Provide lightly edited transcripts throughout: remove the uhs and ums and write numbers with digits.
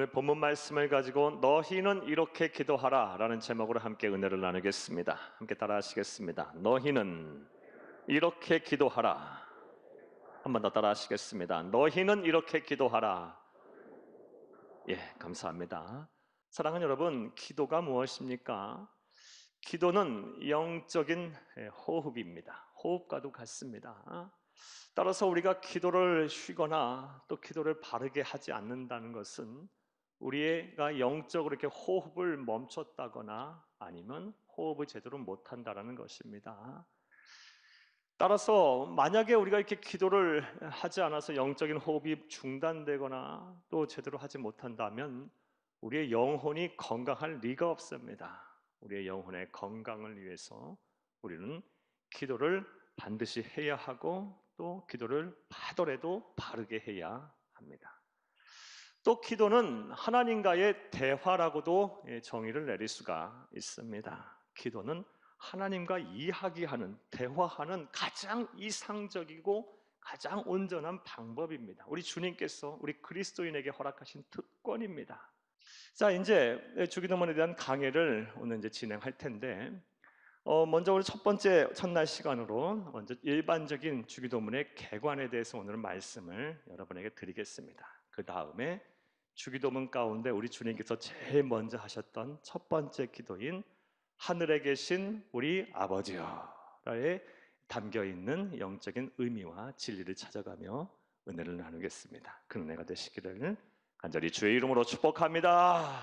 오늘 본문 말씀을 가지고 너희는 이렇게 기도하라 라는 제목으로 함께 은혜를 나누겠습니다. 함께 따라 하시겠습니다. 너희는 이렇게 기도하라. 한 번 더 따라 하시겠습니다. 너희는 이렇게 기도하라. 예, 감사합니다. 사랑하는 여러분, 기도가 무엇입니까? 기도는 영적인 호흡입니다. 호흡과도 같습니다. 따라서 우리가 기도를 쉬거나 또 기도를 바르게 하지 않는다는 것은 우리가 영적으로 이렇게 호흡을 멈췄다거나 아니면 호흡을 제대로 못한다는 것입니다. 따라서 만약에 우리가 이렇게 기도를 하지 않아서 영적인 호흡이 중단되거나 또 제대로 하지 못한다면 우리의 영혼이 건강할 리가 없습니다. 우리의 영혼의 건강을 위해서 우리는 기도를 반드시 해야 하고 또 기도를 하더라도 바르게 해야 합니다. 또 기도는 하나님과의 대화라고도 정의를 내릴 수가 있습니다. 기도는 하나님과 이야기하는, 대화하는 가장 이상적이고 가장 온전한 방법입니다. 우리 주님께서 우리 그리스도인에게 허락하신 특권입니다. 자, 이제 주기도문에 대한 강해를 오늘 이제 진행할 텐데, 먼저 우리 첫 번째 첫날 시간으로 먼저 일반적인 주기도문의 개관에 대해서 오늘 말씀을 여러분에게 드리겠습니다. 그 다음에 주기도문 가운데 우리 주님께서 제일 먼저 하셨던 첫 번째 기도인 하늘에 계신 우리 아버지여에 담겨 있는 영적인 의미와 진리를 찾아가며 은혜를 나누겠습니다. 그 은혜가 되시기를 간절히 주의 이름으로 축복합니다.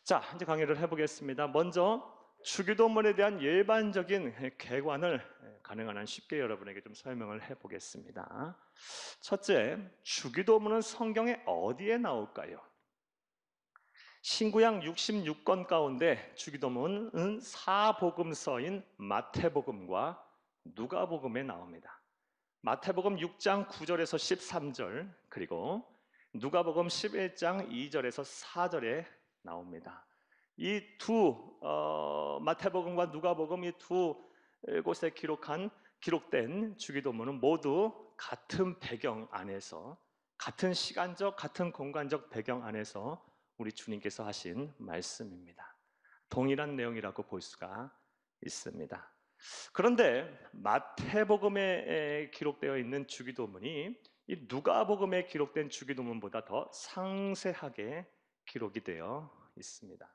자, 이제 강의를 해보겠습니다. 먼저 주기도문에 대한 일반적인 개관을 가능한 한 쉽게 여러분에게 좀 설명을 해보겠습니다. 첫째, 주기도문은 성경에 어디에 나올까요? 신구약 66권 가운데 주기도문은 사복음서인 마태복음과 누가복음에 나옵니다. 마태복음 6장 9절에서 13절 그리고 누가복음 11장 2절에서 4절에 나옵니다. 이 두 마태복음과 누가복음 이 두 곳에 기록된 주기도문은 모두 같은 배경 안에서 같은 시간적, 같은 공간적 배경 안에서 우리 주님께서 하신 말씀입니다. 동일한 내용이라고 볼 수가 있습니다. 그런데 마태복음에 기록되어 있는 주기도문이 이 누가복음에 기록된 주기도문보다 더 상세하게 기록이 되어 있습니다.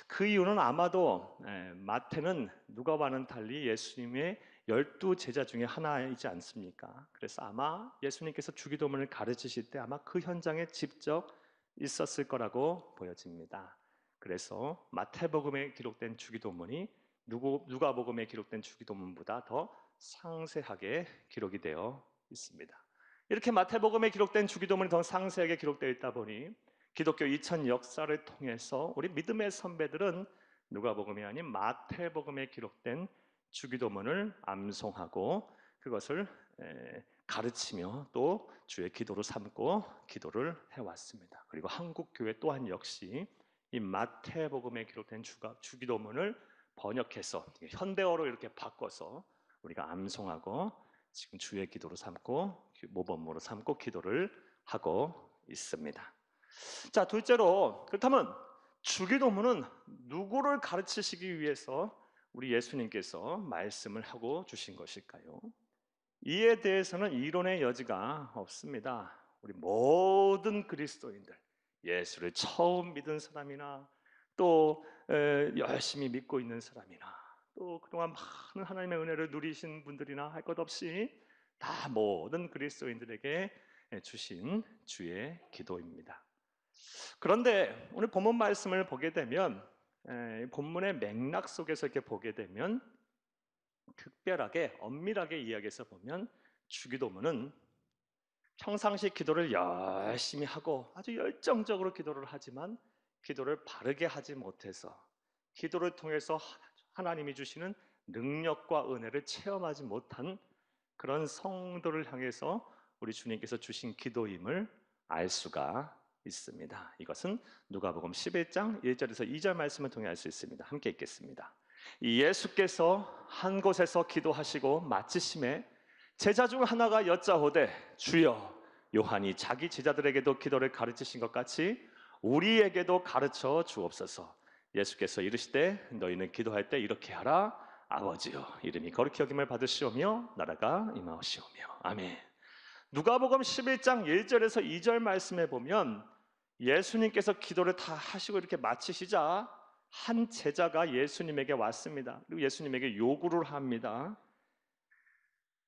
그 이유는 아마도 마태는 누가와는 달리 예수님의 12 제자 중에 하나이지 않습니까? 그래서 아마 예수님께서 주기도문을 가르치실 때 아마 그 현장에 직접 있었을 거라고 보여집니다. 그래서 마태복음에 기록된 주기도문이 누가복음에 기록된 주기도문보다 더 상세하게 기록이 되어 있습니다. 이렇게 마태복음에 기록된 주기도문이 더 상세하게 기록되어 있다 보니 기독교 2000 역사를 통해서 우리 믿음의 선배들은 누가복음이 아닌 마태복음에 기록된 주기도문을 암송하고 그것을 가르치며 또 주의 기도로 삼고 기도를 해왔습니다. 그리고 한국교회 또한 역시 이 마태복음에 기록된 주기도문을 번역해서 현대어로 이렇게 바꿔서 우리가 암송하고 지금 주의 기도로 삼고 모범으로 삼고 기도를 하고 있습니다. 자, 둘째로 그렇다면 주기도문은 누구를 가르치시기 위해서 우리 예수님께서 말씀을 하고 주신 것일까요? 이에 대해서는 이론의 여지가 없습니다. 우리 모든 그리스도인들, 예수를 처음 믿은 사람이나 또 열심히 믿고 있는 사람이나 또 그동안 많은 하나님의 은혜를 누리신 분들이나 할 것 없이 다 모든 그리스도인들에게 주신 주의 기도입니다. 그런데 오늘 본문 말씀을 보게 되면 본문의 맥락 속에서 이렇게 보게 되면 특별하게 엄밀하게 이야기해서 보면 주기도문은 평상시 기도를 열심히 하고 아주 열정적으로 기도를 하지만 기도를 바르게 하지 못해서 기도를 통해서 하나님이 주시는 능력과 은혜를 체험하지 못한 그런 성도를 향해서 우리 주님께서 주신 기도임을 알 수가 있습니다. 이것은 누가복음 11장 1절에서 2절 말씀을 통해 알 수 있습니다. 함께 읽겠습니다. 예수께서 한 곳에서 기도하시고 마치심에 제자 중 하나가 여짜오되 주여, 요한이 자기 제자들에게도 기도를 가르치신 것 같이 우리에게도 가르쳐 주옵소서. 예수께서 이르시되 너희는 기도할 때 이렇게 하라. 아버지여 이름이 거룩히 여김을 받으시오며 나라가 임하시오며. 아멘. 누가복음 11장 1절에서 2절 말씀에 보면 예수님께서 기도를 다 하시고 이렇게 마치시자 한 제자가 예수님에게 왔습니다. 그리고 예수님에게 요구를 합니다.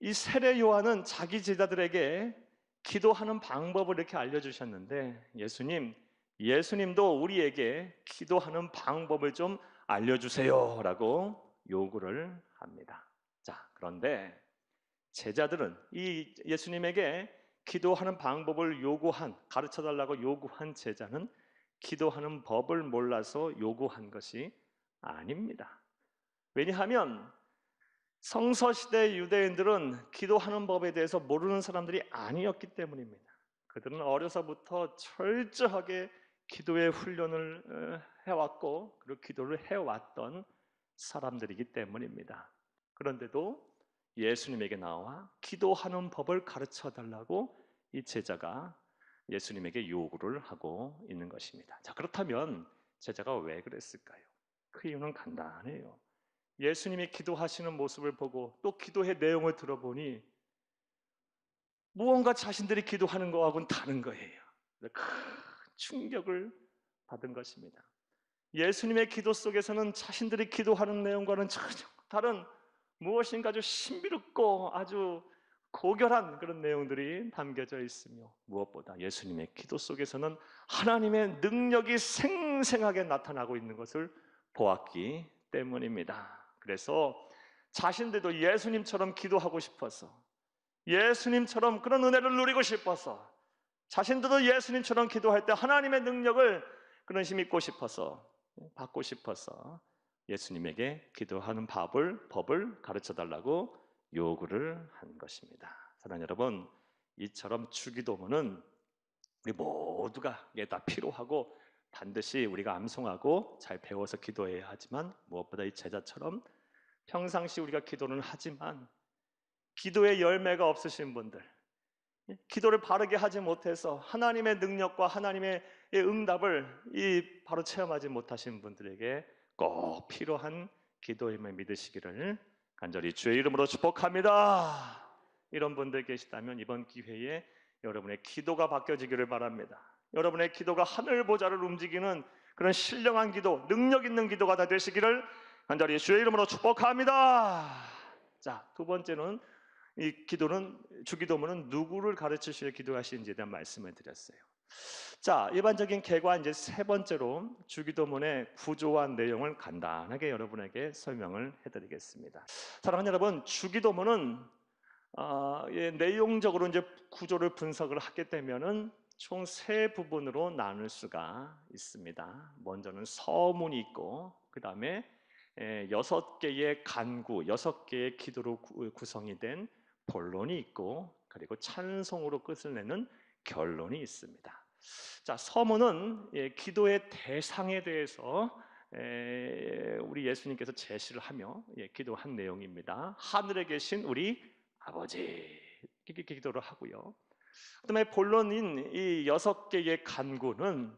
이 세례 요한은 자기 제자들에게 기도하는 방법을 이렇게 알려주셨는데 예수님도 우리에게 기도하는 방법을 좀 알려주세요 라고 요구를 합니다. 자, 그런데 제자들은 이 예수님에게 기도하는 방법을 가르쳐달라고 요구한 제자는 기도하는 법을 몰라서 요구한 것이 아닙니다. 왜냐하면 성서시대 유대인들은 기도하는 법에 대해서 모르는 사람들이 아니었기 때문입니다. 그들은 어려서부터 철저하게 기도의 훈련을 해왔고 그리고 기도를 해왔던 사람들이기 때문입니다. 그런데도 예수님에게 나와 기도하는 법을 가르쳐달라고 이 제자가 예수님에게 요구를 하고 있는 것입니다. 자, 그렇다면 제자가 왜 그랬을까요? 그 이유는 간단해요. 예수님이 기도하시는 모습을 보고 또 기도의 내용을 들어보니 무언가 자신들이 기도하는 것하고는 다른 거예요. 큰 충격을 받은 것입니다. 예수님의 기도 속에서는 자신들이 기도하는 내용과는 전혀 다른 무엇인가 아주 신비롭고 아주 고결한 그런 내용들이 담겨져 있으며 무엇보다 예수님의 기도 속에서는 하나님의 능력이 생생하게 나타나고 있는 것을 보았기 때문입니다. 그래서 자신들도 예수님처럼 기도하고 싶어서 예수님처럼 그런 은혜를 누리고 싶어서 자신들도 예수님처럼 기도할 때 하나님의 능력을 그런 힘입고 싶어서 받고 싶어서 예수님에게 기도하는 법을 가르쳐달라고 요구를 한 것입니다. 사랑하는 여러분, 이처럼 주기도문은 우리 모두가 이게 다 필요하고 반드시 우리가 암송하고 잘 배워서 기도해야 하지만 무엇보다 이 제자처럼 평상시 우리가 기도는 하지만 기도의 열매가 없으신 분들, 기도를 바르게 하지 못해서 하나님의 능력과 하나님의 응답을 바로 체험하지 못하신 분들에게 꼭 필요한 기도임을 믿으시기를 간절히 주의 이름으로 축복합니다. 이런 분들 계시다면 이번 기회에 여러분의 기도가 바뀌어지기를 바랍니다. 여러분의 기도가 하늘 보좌를 움직이는 그런 신령한 기도, 능력 있는 기도가 다 되시기를 간절히 주의 이름으로 축복합니다. 자, 두 번째는 이 주기도문은 누구를 가르치시려 기도하시는지에 대한 말씀을 드렸어요. 자, 일반적인 계과 이제 세 번째로 주기도문의 구조와 내용을 간단하게 여러분에게 설명을 해드리겠습니다. 사랑하는 여러분, 주기도문은 내용적으로 이제 구조를 분석을 하게 되면은 총 세 부분으로 나눌 수가 있습니다. 먼저는 서문이 있고, 그 다음에 6개의 간구, 6개의 기도로 구성이 된 본론이 있고, 그리고 찬송으로 끝을 내는 결론이 있습니다. 자, 서문은 기도의 대상에 대해서 우리 예수님께서 제시를 하며 기도한 내용입니다. 하늘에 계신 우리 아버지, 이렇게 기도를 하고요. 그다음에 본론인 이 6개의 간구는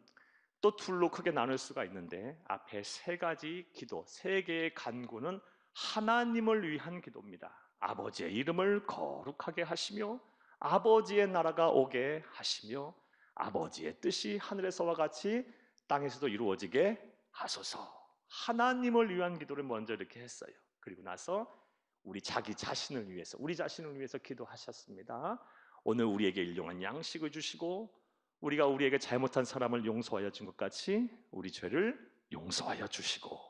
또 둘로 크게 나눌 수가 있는데 앞에 세 가지 기도, 세 개의 간구는 하나님을 위한 기도입니다. 아버지의 이름을 거룩하게 하시며 아버지의 나라가 오게 하시며 아버지의 뜻이 하늘에서와 같이 땅에서도 이루어지게 하소서. 하나님을 위한 기도를 먼저 이렇게 했어요. 그리고 나서 우리 자신을 위해서 기도하셨습니다. 오늘 우리에게 일용할 양식을 주시고 우리가 우리에게 잘못한 사람을 용서하여 준 것 같이 우리 죄를 용서하여 주시고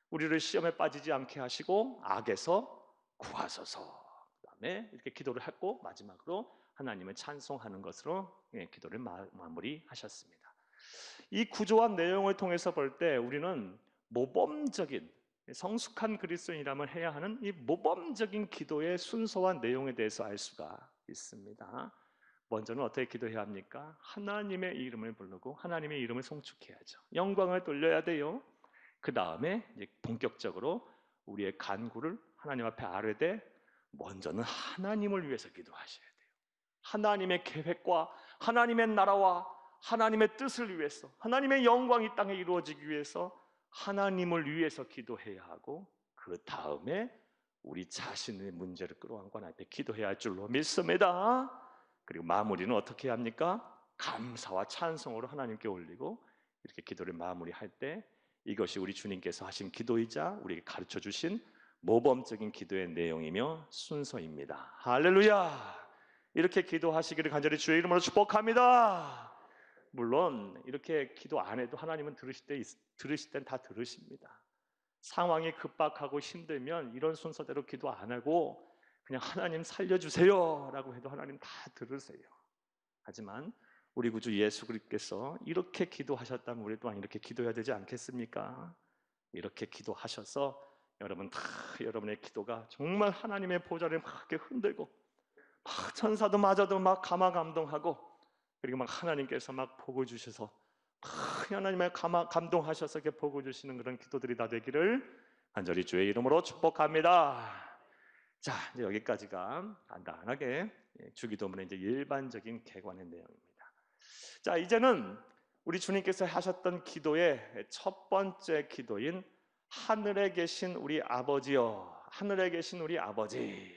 우리를 시험에 빠지지 않게 하시고 악에서 구하소서. 그다음에 이렇게 기도를 했고 마지막으로 하나님을 찬송하는 것으로 기도를 마무리하셨습니다. 이 구조와 내용을 통해서 볼 때 우리는 모범적인 성숙한 그리스도인이라면 해야 하는 이 모범적인 기도의 순서와 내용에 대해서 알 수가 있습니다. 먼저는 어떻게 기도해야 합니까? 하나님의 이름을 부르고 하나님의 이름을 송축해야죠. 영광을 돌려야 돼요. 그 다음에 본격적으로 우리의 간구를 하나님 앞에 아뢰되 먼저는 하나님을 위해서 기도하셔야 돼요. 하나님의 계획과 하나님의 나라와 하나님의 뜻을 위해서, 하나님의 영광이 땅에 이루어지기 위해서 하나님을 위해서 기도해야 하고, 그 다음에 우리 자신의 문제를 끌어안고 하나님 앞에 기도해야 할 줄로 믿습니다. 그리고 마무리는 어떻게 합니까? 감사와 찬송으로 하나님께 올리고, 이렇게 기도를 마무리할 때 이것이 우리 주님께서 하신 기도이자 우리에게 가르쳐 주신 모범적인 기도의 내용이며 순서입니다. 할렐루야! 이렇게 기도하시기를 간절히 주의 이름으로 축복합니다. 물론 이렇게 기도 안 해도 하나님은 들으실 땐 다 들으십니다. 상황이 급박하고 힘들면 이런 순서대로 기도 안 하고 그냥 하나님 살려주세요 라고 해도 하나님 다 들으세요. 하지만 우리 구주 예수 그리스도께서 이렇게 기도하셨다면 우리 또한 이렇게 기도해야 되지 않겠습니까? 이렇게 기도하셔서 여러분 다 여러분의 기도가 정말 하나님의 보좌를 막 이렇게 흔들고 막 천사도 마저도 막 감화감동하고, 그리고 막 하나님께서 막 복을 주셔서 하나님의 감동하셔서 이렇게 복을 주시는 그런 기도들이 다 되기를 간절히 주의 이름으로 축복합니다. 자, 이제 여기까지가 간단하게 주기도문의 이제 일반적인 개관의 내용입니다. 자, 이제는 우리 주님께서 하셨던 기도의 첫 번째 기도인 하늘에 계신 우리 아버지여, 하늘에 계신 우리 아버지에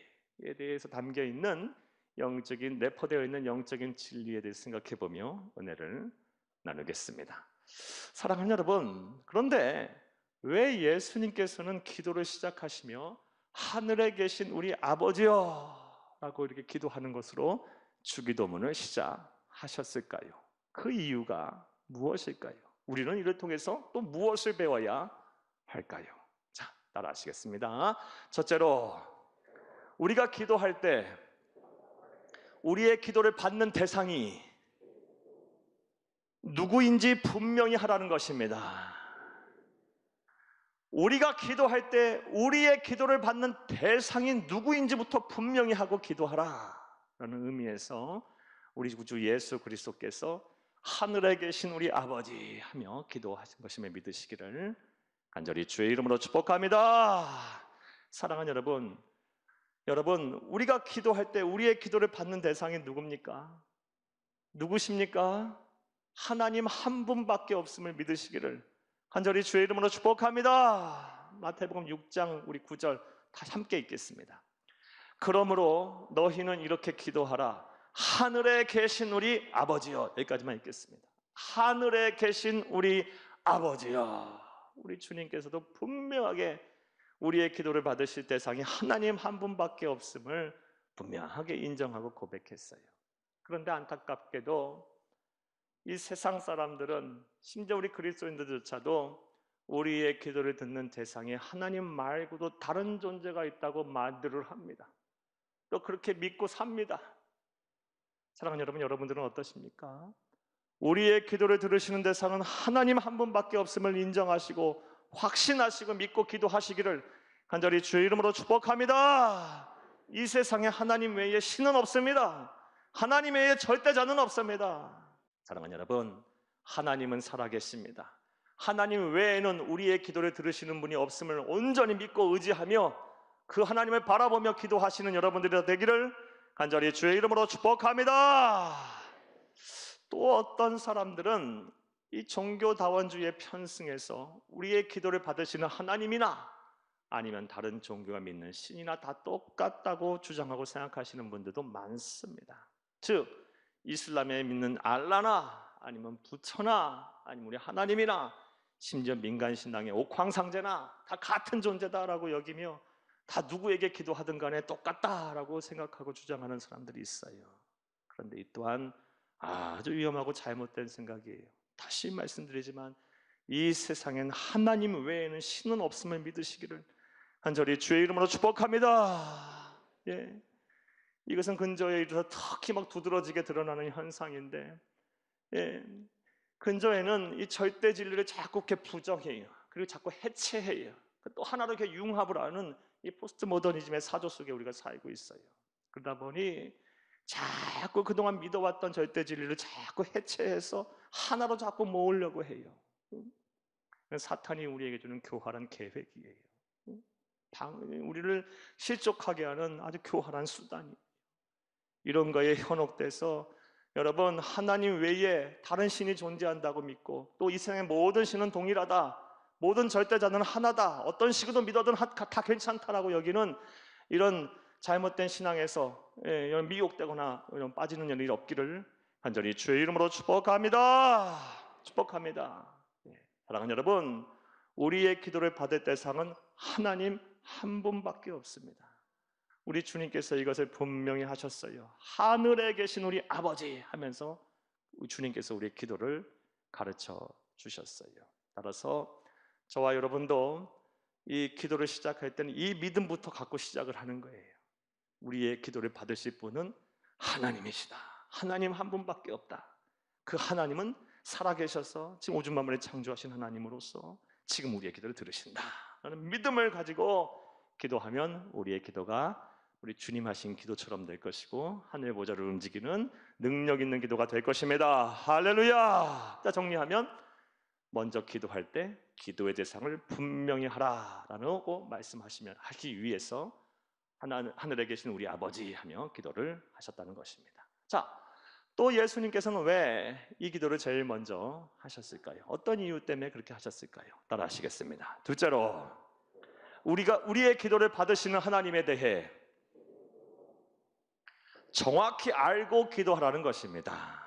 대해서 담겨 있는 영적인, 내포되어 있는 영적인 진리에 대해 생각해 보며 은혜를 나누겠습니다. 사랑하는 여러분, 그런데 왜 예수님께서는 기도를 시작하시며 하늘에 계신 우리 아버지여 라고 이렇게 기도하는 것으로 주기도문을 시작하셨을까요? 그 이유가 무엇일까요? 우리는 이를 통해서 또 무엇을 배워야 할까요? 자, 따라 하시겠습니다. 첫째로, 우리가 기도할 때 우리의 기도를 받는 대상이 누구인지 분명히 하라는 것입니다. 우리가 기도할 때 우리의 기도를 받는 대상이 누구인지부터 분명히 하고 기도하라 라는 의미에서 우리 구주 예수 그리스도께서 하늘에 계신 우리 아버지 하며 기도하신 것임을 믿으시기를 간절히 주의 이름으로 축복합니다. 사랑하는 여러분, 우리가 기도할 때 우리의 기도를 받는 대상이 누굽니까? 누구십니까? 하나님 한 분밖에 없음을 믿으시기를 간절히 주의 이름으로 축복합니다. 마태복음 6장 우리 9절 다 함께 읽겠습니다. 그러므로 너희는 이렇게 기도하라. 하늘에 계신 우리 아버지여. 여기까지만 읽겠습니다. 하늘에 계신 우리 아버지여. 우리 주님께서도 분명하게 우리의 기도를 받으실 대상이 하나님 한 분밖에 없음을 분명하게 인정하고 고백했어요. 그런데 안타깝게도 이 세상 사람들은, 심지어 우리 그리스도인들조차도 우리의 기도를 듣는 대상에 하나님 말고도 다른 존재가 있다고 말들을 합니다. 또 그렇게 믿고 삽니다. 사랑하는 여러분, 여러분들은 어떠십니까? 우리의 기도를 들으시는 대상은 하나님 한 분밖에 없음을 인정하시고 확신하시고 믿고 기도하시기를 간절히 주의 이름으로 축복합니다. 이 세상에 하나님 외에 신은 없습니다. 하나님 외에 절대자는 없습니다. 사랑하는 여러분, 하나님은 살아계십니다. 하나님 외에는 우리의 기도를 들으시는 분이 없음을 온전히 믿고 의지하며 그 하나님을 바라보며 기도하시는 여러분들이 되기를 간절히 주의 이름으로 축복합니다. 또 어떤 사람들은 이 종교다원주의에 편승해서 우리의 기도를 받으시는 하나님이나 아니면 다른 종교가 믿는 신이나 다 똑같다고 주장하고 생각하시는 분들도 많습니다. 즉 이슬람에 믿는 알라나 아니면 부처나 아니면 우리 하나님이나 심지어 민간신당의 옥황상제나 다 같은 존재다라고 여기며 다 누구에게 기도하든 간에 똑같다라고 생각하고 주장하는 사람들이 있어요. 그런데 이 또한 아주 위험하고 잘못된 생각이에요. 다시 말씀드리지만 이 세상엔 하나님 외에는 신은 없음을 믿으시기를 간절히 주의 이름으로 축복합니다. 예. 이것은 근저에 이르러서 특히 막 두드러지게 드러나는 현상인데, 예. 근저에는 이 절대 진리를 자꾸 이렇게 부정해요. 그리고 자꾸 해체해요. 또 하나로 이렇게 융합을 하는 이 포스트 모더니즘의 사조 속에 우리가 살고 있어요. 그러다 보니 자꾸 그동안 믿어왔던 절대 진리를 자꾸 해체해서 하나로 자꾸 모으려고 해요. 사탄이 우리에게 주는 교활한 계획이에요. 우리를 실족하게 하는 아주 교활한 수단이에요. 이런 거에 현혹돼서 여러분, 하나님 외에 다른 신이 존재한다고 믿고 또 이 세상의 모든 신은 동일하다, 모든 절대자는 하나다, 어떤 식으로 믿어든 다 괜찮다라고 여기는 이런 잘못된 신앙에서 이런 미혹되거나 이런 빠지는 일이 없기를 간절히 주의 이름으로 축복합니다. 축복합니다. 사랑하는 여러분, 우리의 기도를 받을 대상은 하나님 한 분밖에 없습니다. 우리 주님께서 이것을 분명히 하셨어요. 하늘에 계신 우리 아버지 하면서 주님께서 우리의 기도를 가르쳐 주셨어요. 따라서 저와 여러분도 이 기도를 시작할 때는 이 믿음부터 갖고 시작을 하는 거예요. 우리의 기도를 받으실 분은 하나님이시다. 하나님 한 분밖에 없다. 그 하나님은 살아계셔서 지금 오줌 만물을 창조하신 하나님으로서 지금 우리의 기도를 들으신다 라는 믿음을 가지고 기도하면 우리의 기도가 우리 주님 하신 기도처럼 될 것이고 하늘 보좌를 움직이는 능력 있는 기도가 될 것입니다. 할렐루야. 자, 정리하면 먼저 기도할 때 기도의 대상을 분명히 하라라고 말씀하시면 하기 위해서 하늘에 계신 우리 아버지 하며 기도를 하셨다는 것입니다. 자, 또 예수님께서는 왜 이 기도를 제일 먼저 하셨을까요? 어떤 이유 때문에 그렇게 하셨을까요? 따라 하시겠습니다. 둘째로, 우리의 기도를 받으시는 하나님에 대해 정확히 알고 기도하라는 것입니다.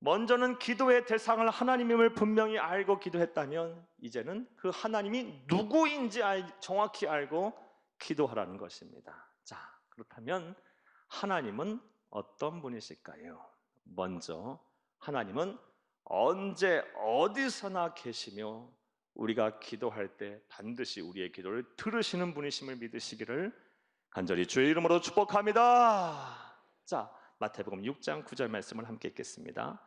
먼저는 기도의 대상을 하나님임을 분명히 알고 기도했다면 이제는 그 하나님이 누구인지 정확히 알고 기도하라는 것입니다. 자, 그렇다면 하나님은 어떤 분이실까요? 먼저 하나님은 언제 어디서나 계시며 우리가 기도할 때 반드시 우리의 기도를 들으시는 분이심을 믿으시기를 간절히 주의 이름으로 축복합니다. 자, 마태복음 6장 9절 말씀을 함께 읽겠습니다.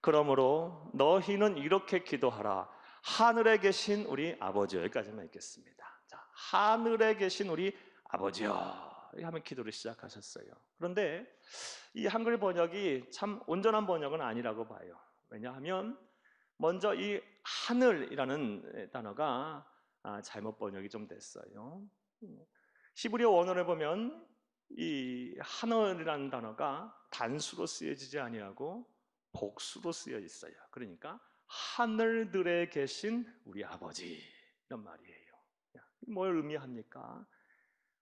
그러므로 너희는 이렇게 기도하라. 하늘에 계신 우리 아버지여. 여기까지만 읽겠습니다. 자, 하늘에 계신 우리 아버지여 하면 기도를 시작하셨어요. 그런데 이 한글 번역이 참 온전한 번역은 아니라고 봐요. 왜냐하면 먼저 이 하늘이라는 단어가 잘못 번역이 좀 됐어요. 히브리어 원어를 보면 이 하늘이라는 단어가 단수로 쓰여지지 아니하고 복수로 쓰여 있어요. 그러니까 하늘들에 계신 우리 아버지 이런 말이에요. 뭘 의미합니까?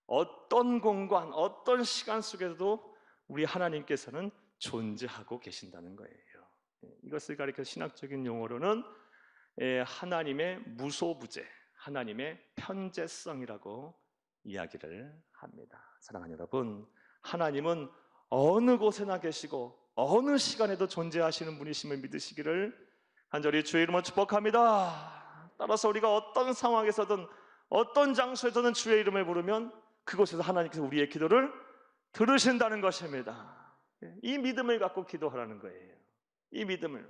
어떤 공간, 어떤 시간 속에서도 우리 하나님께서는 존재하고 계신다는 거예요. 이것을 가리켜 신학적인 용어로는 하나님의 무소부재, 하나님의 편재성이라고 이야기를 합니다. 사랑하는 여러분, 하나님은 어느 곳에나 계시고 어느 시간에도 존재하시는 분이심을 믿으시기를 간절히 주의 이름으로 축복합니다. 따라서 우리가 어떤 상황에서든 어떤 장소에서든 주의 이름을 부르면 그곳에서 하나님께서 우리의 기도를 들으신다는 것입니다. 이 믿음을 갖고 기도하라는 거예요. 이 믿음을.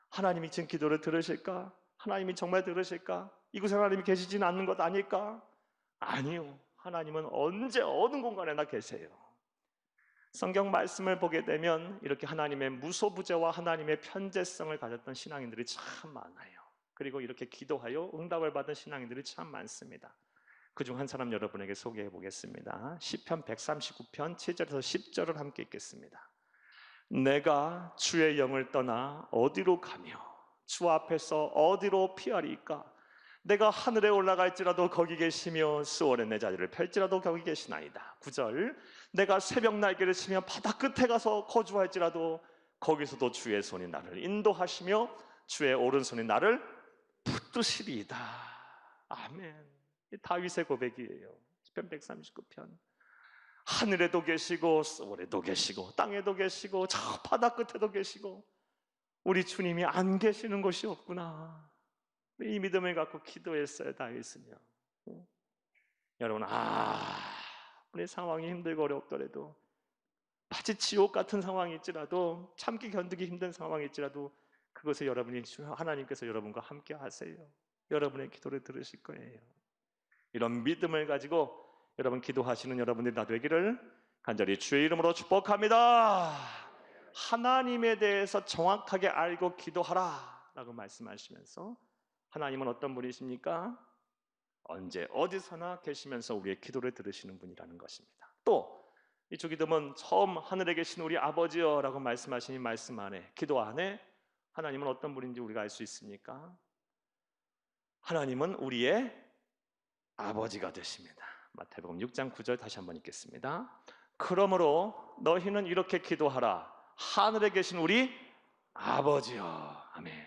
하나님이 지금 기도를 들으실까? 하나님이 정말 들으실까? 이곳에 하나님이 계시지는 않는 것 아닐까? 아니요. 하나님은 언제 어느 공간에나 계세요. 성경 말씀을 보게 되면 이렇게 하나님의 무소부재와 하나님의 편재성을 가졌던 신앙인들이 참 많아요. 그리고 이렇게 기도하여 응답을 받은 신앙인들이 참 많습니다. 그중 한 사람 여러분에게 소개해 보겠습니다. 시편 139편 7절에서 10절을 함께 읽겠습니다. 내가 주의 영을 떠나 어디로 가며 주 앞에서 어디로 피하리까? 내가 하늘에 올라갈지라도 거기 계시며 수월에 내 자리를 펼지라도 거기 계시나이다. 9절, 내가 새벽 날개를 치며 바다 끝에 가서 거주할지라도 거기서도 주의 손이 나를 인도하시며 주의 오른손이 나를 붙드시리이다. 아멘. 이 다윗의 고백이에요. 시편 139편. 하늘에도 계시고 수월에도 계시고 땅에도 계시고 저 바다 끝에도 계시고 우리 주님이 안 계시는 곳이 없구나. 이 믿음을 갖고 기도했어요, 다윗은요. 여러분, 우리 상황이 힘들고 어렵더라도 마치 지옥 같은 상황이 있지라도 참기 견디기 힘든 상황이 있지라도 그것을 하나님께서 여러분과 함께 하세요. 여러분의 기도를 들으실 거예요. 이런 믿음을 가지고 여러분 기도하시는 여러분들이 다 되기를 간절히 주의 이름으로 축복합니다. 하나님에 대해서 정확하게 알고 기도하라 라고 말씀하시면서 하나님은 어떤 분이십니까? 언제 어디서나 계시면서 우리의 기도를 들으시는 분이라는 것입니다. 또 이 주기도문 처음 하늘에 계신 우리 아버지여라고 말씀하신 이 말씀 안에, 기도 안에 하나님은 어떤 분인지 우리가 알 수 있습니까? 하나님은 우리의 아버지가 되십니다. 마태복음 6장 9절 다시 한번 읽겠습니다. 그러므로 너희는 이렇게 기도하라. 하늘에 계신 우리 아버지여. 아멘.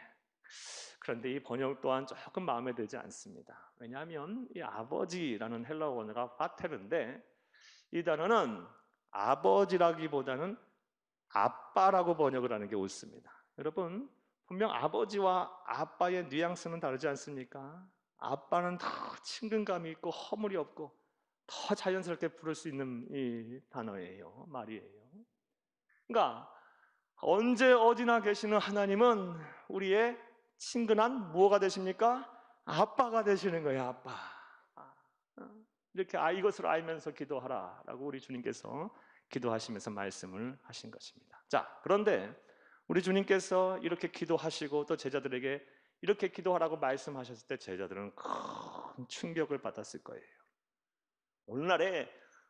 그런데 이 번역 또한 조금 마음에 들지 않습니다. 왜냐하면 이 아버지라는 헬라어 원어가 파테르인데 이 단어는 아버지라기보다는 아빠라고 번역을 하는 게 옳습니다. 여러분, 분명 아버지와 아빠의 뉘앙스는 다르지 않습니까? 아빠는 더 친근감이 있고 허물이 없고 더 자연스럽게 부를 수 있는 이 단어예요. 말이에요. 그러니까 언제 어디나 계시는 하나님은 우리의 친근한 무엇가 되십니까? 아빠가 되시는 거예요. 아빠. 이렇게 이것을 알면서 기도하라라고 우리 주님께서 기도하시면서 말씀을 하신 것입니다. 자, 그런데 우리 주님께서 이렇게 기도하시고 또 제자들에게 이렇게 기도하라고 말씀하셨을 때 제자들은 큰 충격을 받았을 거예요. 오늘날에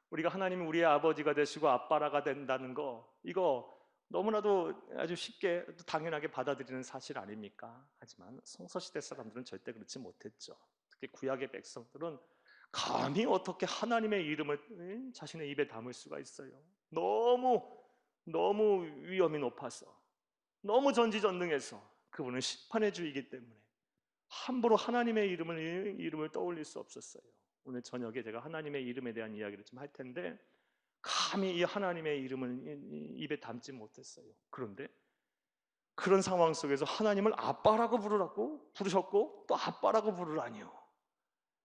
우리가 하나님이 우리의 아버지가 되시고 아빠라가 된다는 거, 이거 너무나도 아주 쉽게 당연하게 받아들이는 사실 아닙니까? 하지만 성서시대 사람들은 절대 그렇지 못했죠. 특히 구약의 백성들은 감히 어떻게 하나님의 이름을 자신의 입에 담을 수가 있어요? 너무 위험이 높아서, 너무 전지전능해서, 그분은 심판의 주이기 때문에 함부로 하나님의 이름을 떠올릴 수 없었어요. 오늘 저녁에 제가 하나님의 이름에 대한 이야기를 좀 할 텐데 감히 이 하나님의 이름을 입에 담지 못했어요. 그런데 그런 상황 속에서 하나님을 아빠라고 부르셨고 또 아빠라고 부르라니요.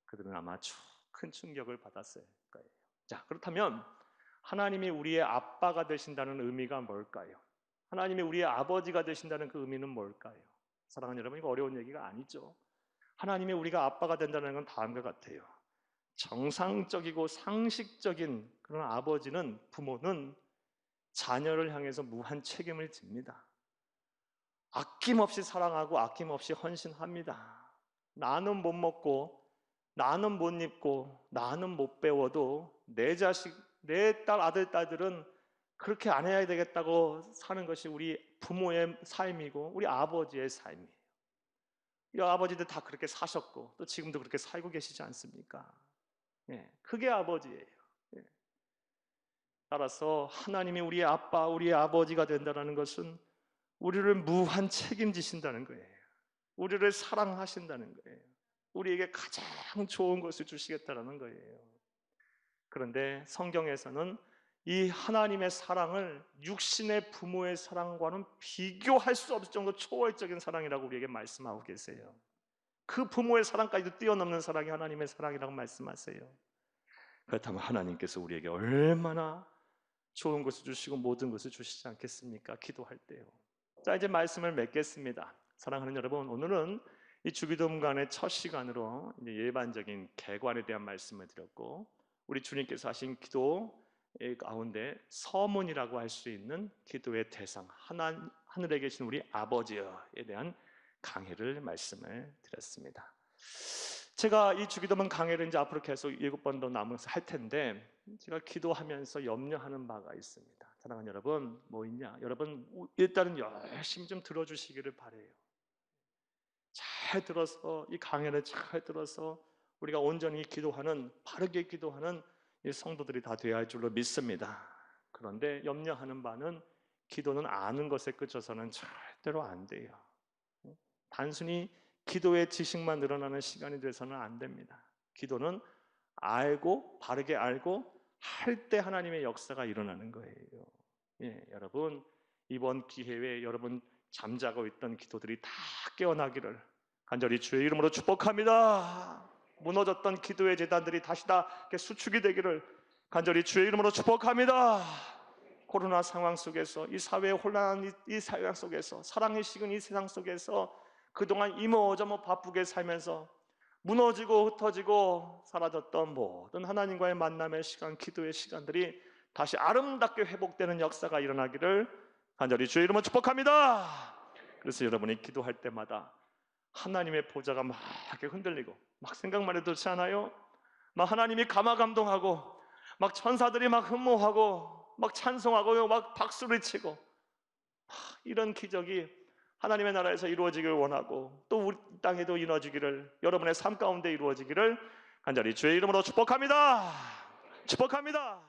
그들은 아마 아주 큰 충격을 받았을 거예요. 자, 그렇다면 하나님이 우리의 아빠가 되신다는 의미가 뭘까요? 하나님이 우리의 아버지가 되신다는 그 의미는 뭘까요? 사랑하는 여러분, 이거 어려운 얘기가 아니죠. 하나님이 우리가 아빠가 된다는 건 다음과 같아요. 정상적이고 상식적인 그런 아버지는, 부모는 자녀를 향해서 무한 책임을 집니다. 아낌없이 사랑하고 아낌없이 헌신합니다. 나는 못 먹고 나는 못 입고 나는 못 배워도 내 자식, 내 딸, 아들, 딸들은 그렇게 안 해야 되겠다고 사는 것이 우리 부모의 삶이고 우리 아버지의 삶이에요. 이 아버지들 다 그렇게 사셨고 또 지금도 그렇게 살고 계시지 않습니까? 예, 그게 아버지예요. 예. 따라서 하나님이 우리의 아빠, 우리의 아버지가 된다는 것은 우리를 무한 책임지신다는 거예요. 우리를 사랑하신다는 거예요. 우리에게 가장 좋은 것을 주시겠다는 거예요. 그런데 성경에서는 이 하나님의 사랑을 육신의 부모의 사랑과는 비교할 수 없을 정도 초월적인 사랑이라고 우리에게 말씀하고 계세요. 그 부모의 사랑까지도 뛰어넘는 사랑이 하나님의 사랑이라고 말씀하세요. 그렇다면 하나님께서 우리에게 얼마나 좋은 것을 주시고 모든 것을 주시지 않겠습니까? 기도할 때요. 자, 이제 말씀을 맺겠습니다. 사랑하는 여러분, 오늘은 이 주기도문간의 첫 시간으로 이제 일반적인 개관에 대한 말씀을 드렸고, 우리 주님께서 하신 기도의 가운데 서문이라고 할 수 있는 기도의 대상, 하늘에 계신 우리 아버지여에 대한 강해를 말씀을 드렸습니다. 제가 이 주기도문 강해를 이제 앞으로 계속 7번 더 남아서 할 텐데, 제가 기도하면서 염려하는 바가 있습니다. 사랑하는 여러분, 뭐 있냐? 여러분 일단은 열심히 좀 들어주시기를 바래요. 잘 들어서 이 강해를 잘 들어서 우리가 온전히 기도하는, 바르게 기도하는 이 성도들이 다 되어야 할 줄로 믿습니다. 그런데 염려하는 바는 기도는 아는 것에 그쳐서는 절대로 안 돼요. 단순히 기도의 지식만 늘어나는 시간이 돼서는 안 됩니다. 기도는 알고 바르게 알고 할 때 하나님의 역사가 일어나는 거예요. 예, 여러분 이번 기회에 여러분 잠자고 있던 기도들이 다 깨어나기를 간절히 주의 이름으로 축복합니다. 무너졌던 기도의 재단들이 다시 다 수축이 되기를 간절히 주의 이름으로 축복합니다. 코로나 상황 속에서 이 사회의 혼란한 이 사회 속에서 사랑이 식은 이 세상 속에서 그동안 이모저모 바쁘게 살면서 무너지고 흩어지고 사라졌던 모든 하나님과의 만남의 시간, 기도의 시간들이 다시 아름답게 회복되는 역사가 일어나기를 간절히 주의 이름으로 축복합니다. 그래서 여러분이 기도할 때마다 하나님의 보좌가 막 이렇게 흔들리고 막 생각만 해도 그렇지 않아요? 막 하나님이 감화감동하고 막 천사들이 막 흠모하고 막 찬송하고 막 박수를 치고 이런 기적이 하나님의 나라에서 이루어지기를 원하고 또 우리 땅에도 이루어지기를 여러분의 삶 가운데 이루어지기를 간절히 주의 이름으로 축복합니다. 축복합니다.